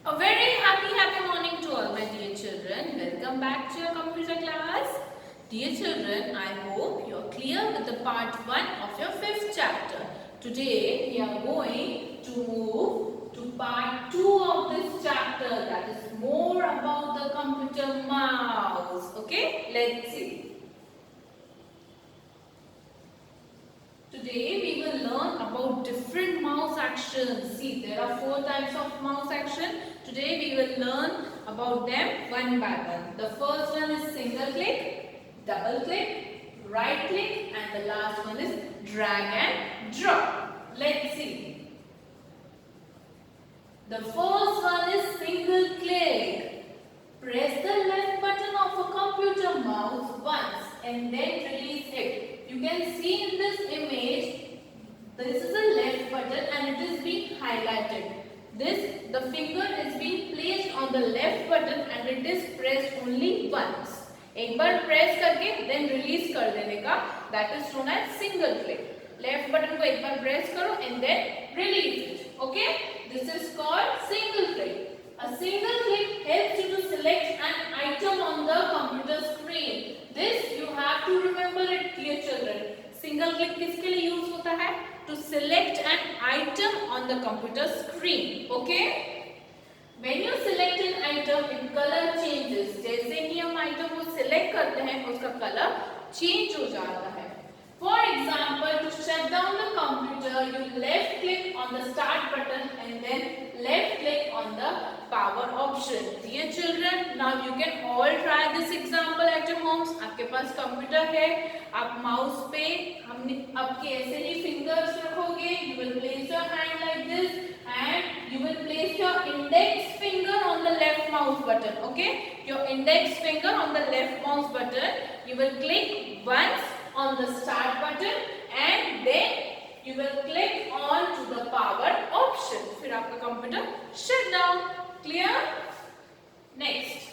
A very happy morning to all my dear children. Welcome back to your computer class. Dear children, I hope you are clear with the part 1 of your 5th chapter. Today we are going to move to part 2 of this chapter, that is more about the computer mouse. Okay, let's see. Today we will learn about different mouse actions. See, there are 4 types of mouse action. Today we will learn about them one by one. The first one is single click, double click, right click, and the last one is drag and drop. Let's see. The first one is single click. Press the left button of a computer mouse once and then release it. You can see in this image, this is a left button and it is being highlighted. The finger is being placed on the left button and it is pressed only once. एक बार press करके then release कर देने का, that is known as single click. Left button को एक बार press करो and then release it. Okay? This is called single click. A single click helps you to select an item on the computer screen. This you have to remember it, dear children. Single click किसके लिए use होता है? To select an item on the computer screen. Okay? When you select an item, its color changes. जैसे ही हम item को select करते हैं, उसका color change हो जाता है. For example, to shut down the computer, you left click on the start button and then left click on the power option. Dear children, now you can all try this example at your homes. आपके पास computer है, आप mouse पे आपके ऐसे ही fingers रखोगे. You will place your hand like this and you will place your index finger on the left mouse button. Okay, your index finger on the left mouse button. You will click once on the start button and then you will click on to the power option. फिर आपका computer shut down. Clear? Next,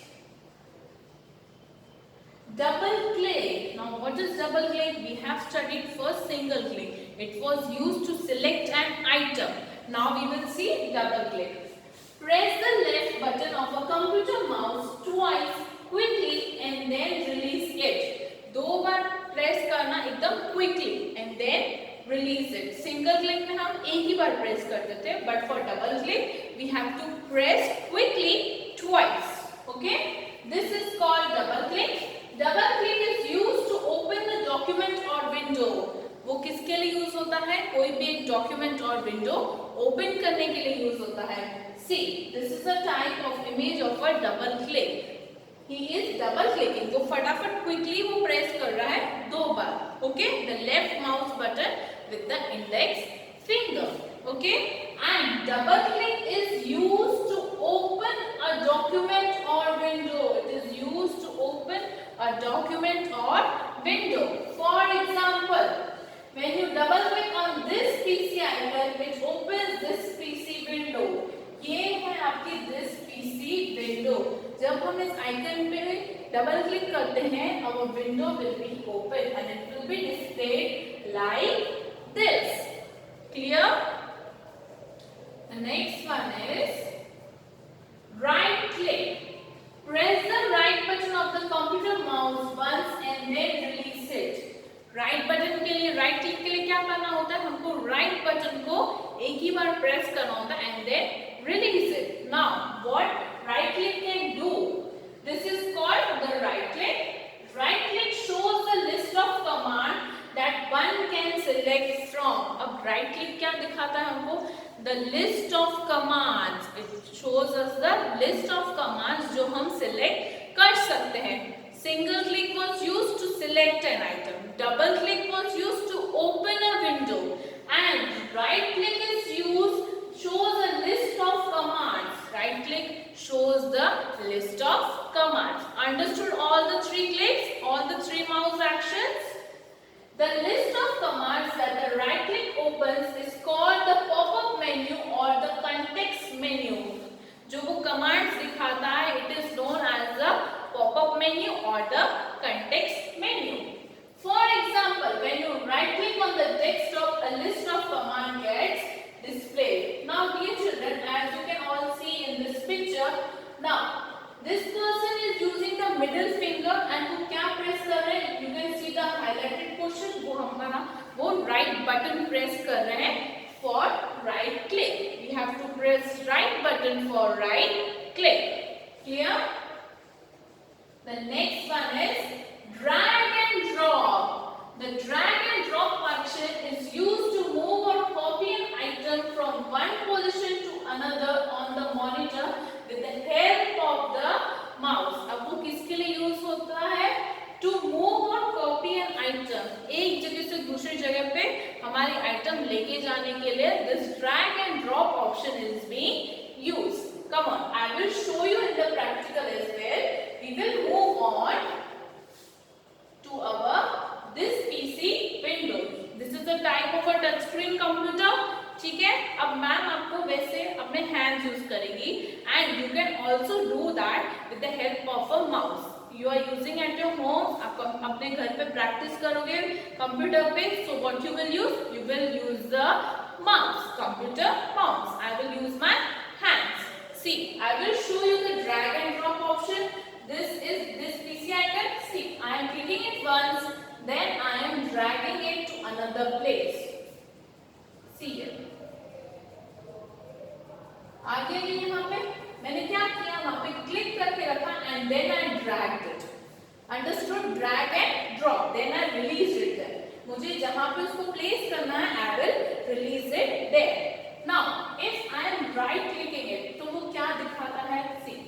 double click. Now what is double click? We have studied first single click. It was used to select an item. Now we will see double click. Press the left button of a computer mouse twice quickly and then release it. दो बार press करना एकदम quickly and then release it. Single click में हम एक ही बार press करते थे, but for double click we have to press quickly twice. Okay? This is called double click. Double click is used to open the document or window. वो किसके लिए use होता है? कोई भी एक डॉक्यूमेंट और विंडो ओपन करने के लिए यूज होता है. See, this is a type of image of a double click. He is double clicking. तो फटाफट quickly वो press कर रहा है दो बार. Okay? The left mouse button with the index finger. Okay? And double click is used to open a document or window. It is used to open a document or window. For example, when you double click on this PC icon, which opens this PC window. ये है आपकी this PC window. जब हम इस icon पे double click करते हैं, our window will be open and it will be displayed like this. Clear? The next one is right click. Press the right button of the computer mouse once and then release it. Right button के लिए, right click के लिए क्या करना होता है? हमको right button को एक ही बार प्रेस करना होता है and then release it. Now, what right click can do? This is called the right click. Right click shows the list of command that one can select from. अब right click क्या दिखाता है हमको? The list of commands. It shows us the list of commands जो हम select कर सकते हैं. Single click was used to select an item. Double click was used to open a window. And right click is used shows a list of commands. Right click shows the list of commands. Understood all the three clicks, all the three mouse actions? The list of commands that the right click opens is called the pop-up menu or the context menu. जो वो commands दिखाता है, it is known as the pop-up menu or the context menu. For example, when you right click on the desktop, a list of command gets displayed. Now dear children, as you can all see in this picture, button for right click. Clear? The next one is drag and drop. The drag and drop function is used to move or copy an item from one position to another on the monitor with the help of the mouse. अब वो किसके लिए use होता है? To move or copy an item. एक जगह से दूसरी जगह पे हमारी आइटम लेके जाने के लिए this drag and drop option is being used. Come on, I will show you in the practical as well. We will move on to our this PC Windows. This is the type of a touch screen computer. ठीक है? अब ma'am आपको वैसे अपने hands use करेगी and you can also do that with the help of a mouse. You are using at your home. आप अपने घर पे practice करोगे कंप्यूटर पे. So what you will use? You will use the mouse, computer mouse. I will use my hands. See, I will show you the drag and drop option. This is this PC icon. See, I am clicking it once, then I am dragging it to another place. See here. आ गया ये यहाँ पे. मैंने क्या किया? वहाँ पे click करके रखा and then I dragged it. Understood? Drag and drop. Then I released it there. मुझे जहाँ पे उसको place करना है, I will release it there. Now, if I am right clicking it, तो वो क्या दिखाता है? See,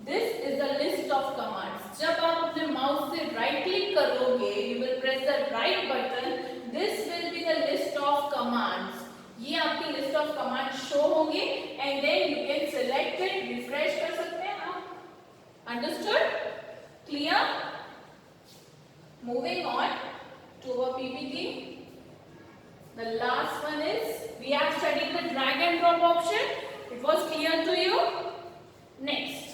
this is the list of commands. जब आप अपने माउस से right click करोगे, you will press the right button. This will be the list of commands. ये आपकी list of commands show होंगे, and then you can select it, refresh कर सकते हैं आप. Understood? Clear? Moving on to our PPT. The last one is, we have studied the drag and drop option. It was clear to you? Next.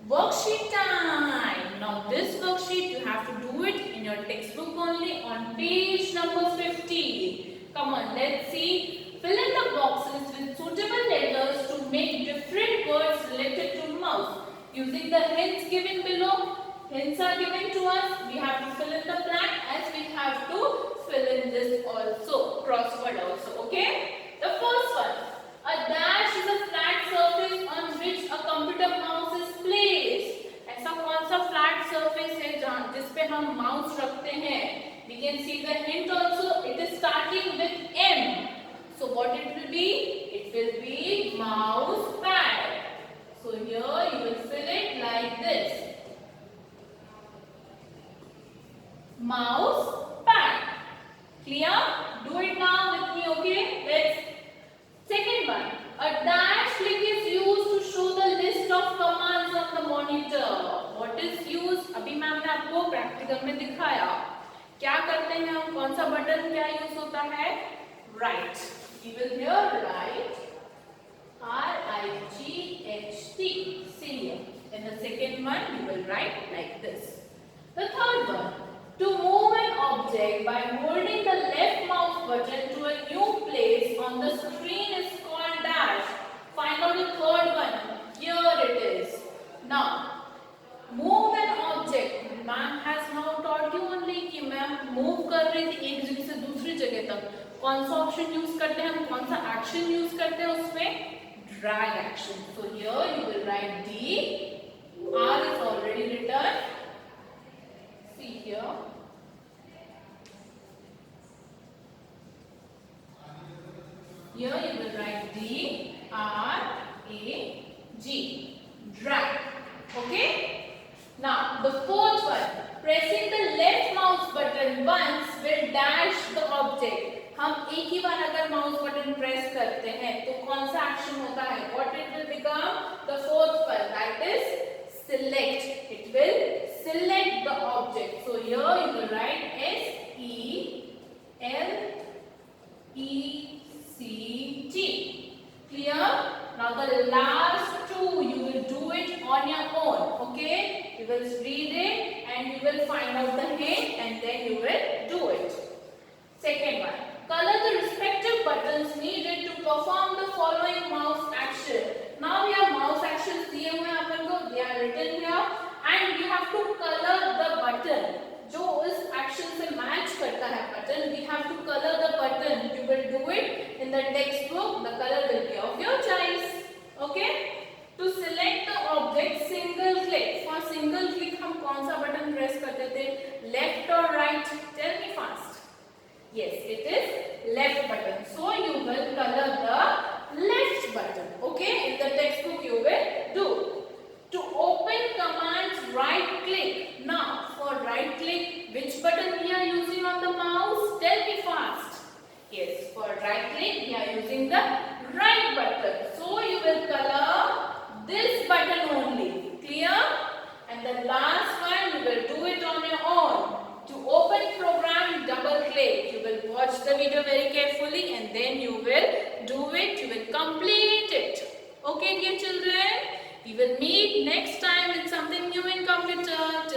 Worksheet time. Now this worksheet you have to do it in your textbook only on page number 50. Come on, let's see. Fill in the boxes with suitable letters to make different words related to mouse. Using the hints given below. Hints are given to us. We have to fill in the blank as we have to fill in this also. Crossword also. Okay? The first one. A dash is a flat surface on which a computer mouse is placed. ऐसा कौन सा flat surface है जहाँ जिस पे हम mouse रखते हैं? We can see the hint also. It is starting with M. So what it will be? It will be mouse pad. So here you will fill it like this. Mouse pad. Clear? Do it now with me, okay? Let's. Second one. A dash click is used to show the list of commands on the monitor. What is used? अभी ma'am ने आपको practical में दिखाया. क्या करते हैं हम? कौन सा बटन क्या यूज होता है? Right. You will here write R-I-G-H-T. See here. In the second one, you will write like this. The third one. To move an object by holding the left mouse button to a new place on the screen is called dash. Find out the third one. Here it is. Now, move an object. Ma'am has now taught you only कि ma'am move कर रही थी एक जगह से दूसरी जगह तक. कौन सा ऑप्शन यूज करते हैं हम? कौन सा एक्शन यूज करते हैं उसमें? Drag action. So here you will write D. R is already written. See here. Here you will write D R A G. Drag. Okay? Now the fourth one. Pressing the left mouse button once will dash the object. हम एक ही बार अगर mouse button press करते हैं तो कौन सा action होता है? What it will become? The fourth one. That is select. It will select the object. So here you will write S E L E C T. Clear? Now the last two you will do it on your own. Okay? You will read it and you will find out the hint and then you will do it. Second one. Color the respective buttons needed to perform the following mouse action. Now we have mouse actions दिए हुए हैं अपन को. They are written here and you have to color the button. जो इस action से match करता है button, we have to color the button. click, we are using the right button. So you will color this button only. Clear? And the last one, you will do it on your own. To open program, double click. You will watch the video very carefully and then you will do it. You will complete it. Okay, dear children? We will meet next time with something new in computer.